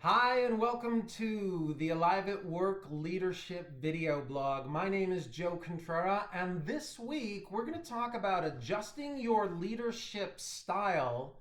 Hi, and welcome to the Alive at Work Leadership video blog. My name is Joe Contrera, and this week we're going to talk about adjusting your leadership style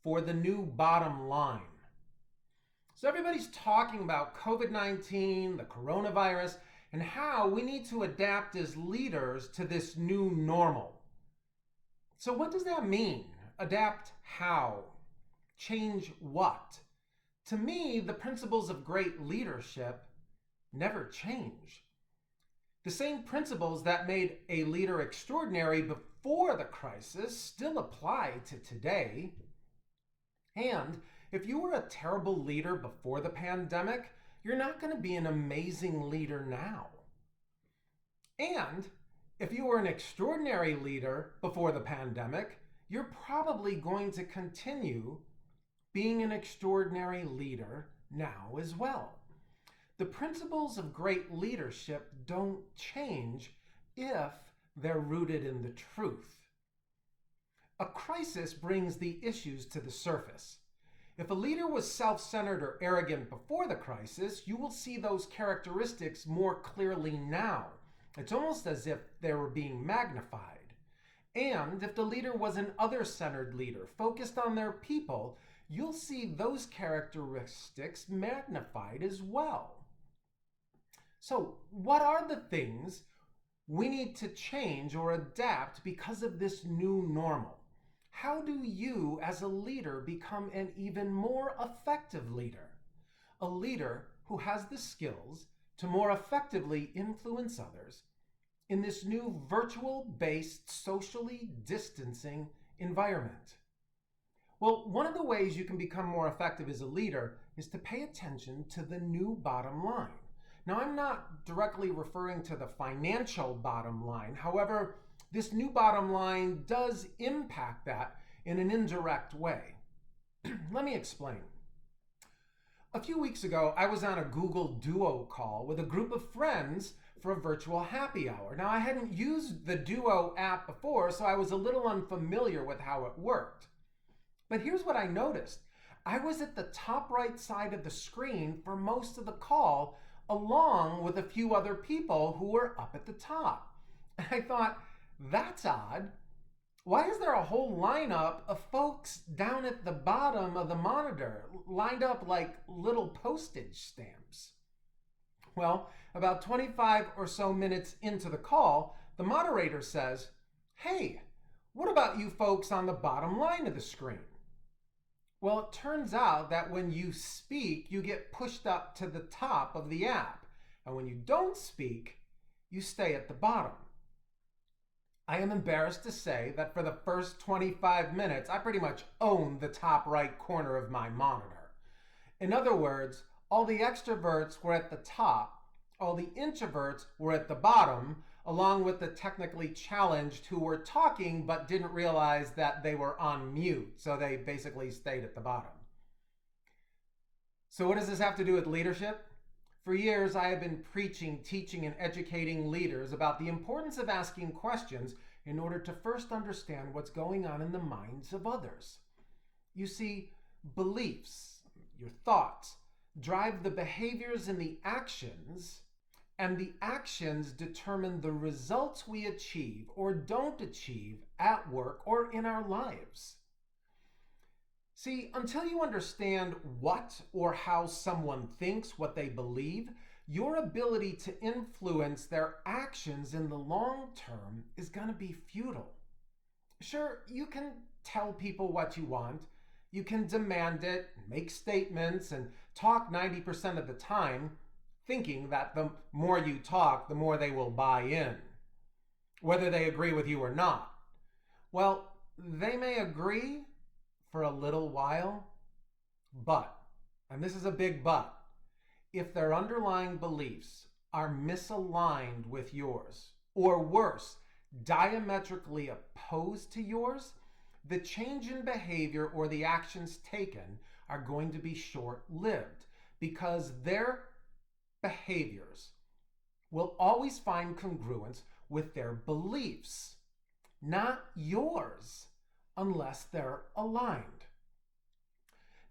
for the new bottom line. So everybody's talking about COVID-19, the coronavirus, and how we need to adapt as leaders to this new normal. So what does that mean? Adapt how? Change what? To me, the principles of great leadership never change. The same principles that made a leader extraordinary before the crisis still apply to today. And if you were a terrible leader before the pandemic, you're not going to be an amazing leader now. And if you were an extraordinary leader before the pandemic, you're probably going to continue being an extraordinary leader now as well. The principles of great leadership don't change if they're rooted in the truth. A crisis brings the issues to the surface. If a leader was self-centered or arrogant before the crisis, you will see those characteristics more clearly now. It's almost as if they were being magnified. And if the leader was an other-centered leader, focused on their people, you'll see those characteristics magnified as well. So, what are the things we need to change or adapt because of this new normal? How do you, as a leader, become an even more effective leader? A leader who has the skills to more effectively influence others in this new virtual-based, socially distancing environment? Well, one of the ways you can become more effective as a leader is to pay attention to the new bottom line. Now, I'm not directly referring to the financial bottom line. However, this new bottom line does impact that in an indirect way. Let me explain. A few weeks ago, I was on a Google Duo call with a group of friends for a virtual happy hour. Now, I hadn't used the Duo app before, so I was a little unfamiliar with how it worked. But here's what I noticed. I was at the top right side of the screen for most of the call, along with a few other people who were up at the top. And I thought, that's odd. Why is there a whole lineup of folks down at the bottom of the monitor, lined up like little postage stamps? Well, about 25 or so minutes into the call, the moderator says, "Hey, what about you folks on the bottom line of the screen?" Well, it turns out that when you speak, you get pushed up to the top of the app. And when you don't speak, you stay at the bottom. I am embarrassed to say that for the first 25 minutes, I pretty much owned the top right corner of my monitor. In other words, all the extroverts were at the top, all the introverts were at the bottom, along with the technically challenged who were talking but didn't realize that they were on mute, so they basically stayed at the bottom. So what does this have to do with leadership? For years, I have been preaching, teaching, and educating leaders about the importance of asking questions in order to first understand what's going on in the minds of others. You see, beliefs, your thoughts, drive the behaviors and the actions determine the results we achieve or don't achieve at work or in our lives. See, until you understand what or how someone thinks, what they believe, your ability to influence their actions in the long term is going to be futile. Sure, you can tell people what you want, you can demand it, make statements, and talk 90% of the time, thinking that the more you talk, the more they will buy in, whether they agree with you or not. Well, they may agree for a little while, but, and this is a big but, if their underlying beliefs are misaligned with yours, or worse, diametrically opposed to yours, the change in behavior or the actions taken are going to be short-lived because their behaviors will always find congruence with their beliefs, not yours, unless they're aligned.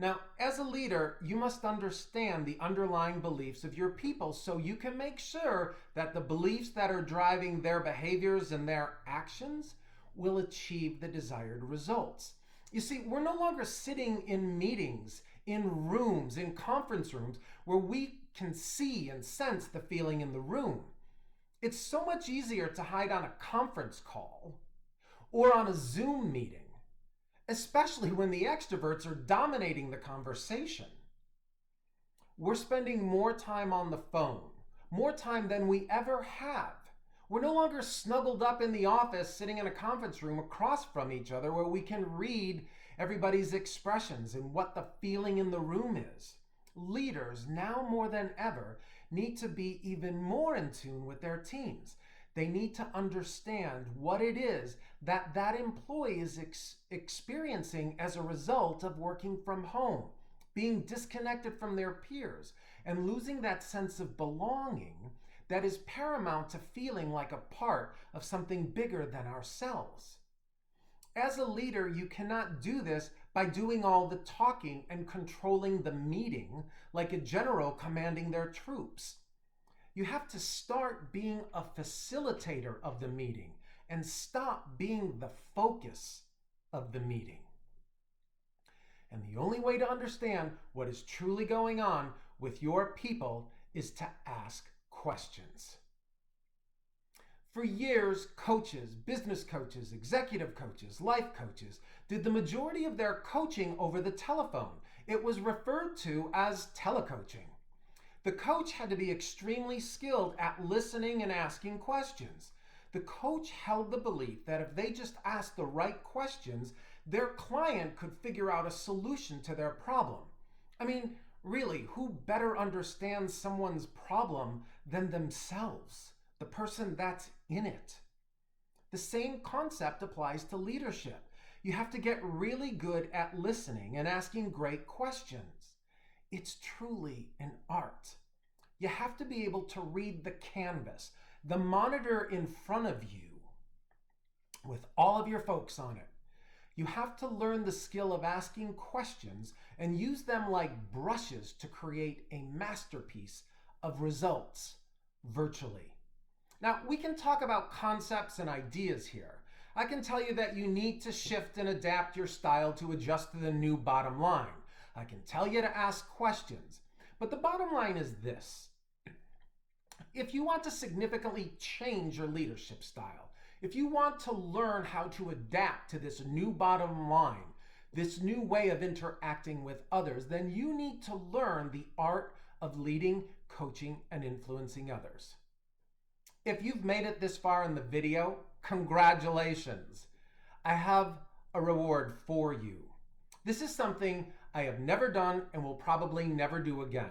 Now, as a leader, you must understand the underlying beliefs of your people so you can make sure that the beliefs that are driving their behaviors and their actions will achieve the desired results. You see, we're no longer sitting in meetings, in rooms, in conference rooms, where we can see and sense the feeling in the room. It's so much easier to hide on a conference call or on a Zoom meeting, especially when the extroverts are dominating the conversation. We're spending more time on the phone, more time than we ever have. We're no longer snuggled up in the office, sitting in a conference room across from each other where we can read everybody's expressions and what the feeling in the room is. Leaders, now more than ever, need to be even more in tune with their teams. They need to understand what it is that that employee is experiencing as a result of working from home, being disconnected from their peers, and losing that sense of belonging that is paramount to feeling like a part of something bigger than ourselves. As a leader, you cannot do this by doing all the talking and controlling the meeting like a general commanding their troops. You have to start being a facilitator of the meeting and stop being the focus of the meeting. And the only way to understand what is truly going on with your people is to ask questions. For years, coaches, business coaches, executive coaches, life coaches did the majority of their coaching over the telephone. It was referred to as telecoaching. The coach had to be extremely skilled at listening and asking questions. The coach held the belief that if they just asked the right questions, their client could figure out a solution to their problem. I mean, really, who better understands someone's problem than themselves, the person that's in it? The same concept applies to leadership. You have to get really good at listening and asking great questions. It's truly an art. You have to be able to read the canvas, the monitor in front of you, with all of your folks on it. You have to learn the skill of asking questions and use them like brushes to create a masterpiece of results virtually. Now, we can talk about concepts and ideas here. I can tell you that you need to shift and adapt your style to adjust to the new bottom line. I can tell you to ask questions. But the bottom line is this. If you want to significantly change your leadership style, if you want to learn how to adapt to this new bottom line, this new way of interacting with others, then you need to learn the art of leading, coaching, and influencing others. If you've made it this far in the video, congratulations. I have a reward for you. This is something I have never done and will probably never do again.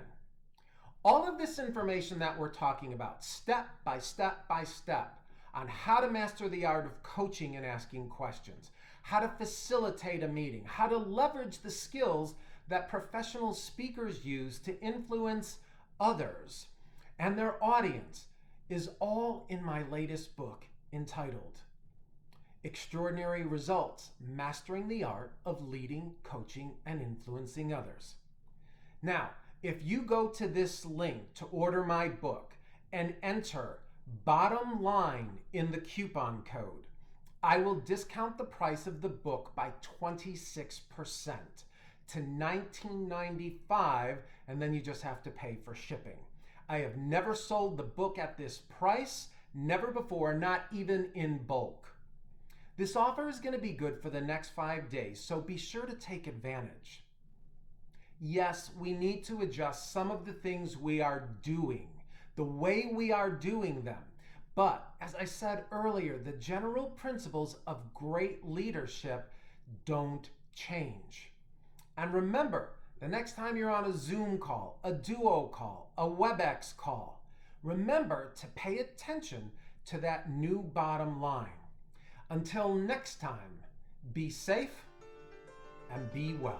All of this information that we're talking about, step by step by step, on how to master the art of coaching and asking questions, how to facilitate a meeting, how to leverage the skills that professional speakers use to influence others and their audience, is all in my latest book entitled Extraordinary Results: Mastering the Art of Leading, Coaching, and Influencing Others. Now, if you go to this link to order my book and enter bottom line in the coupon code, I will discount the price of the book by 26% to $19.95, and then you just have to pay for shipping. I have never sold the book at this price, never before, not even in bulk. This offer is going to be good for the next 5 days, so be sure to take advantage. Yes, we need to adjust some of the things we are doing, the way we are doing them. But as I said earlier, the general principles of great leadership don't change. And remember, the next time you're on a Zoom call, a Duo call, a WebEx call, remember to pay attention to that new bottom line. Until next time, be safe and be well.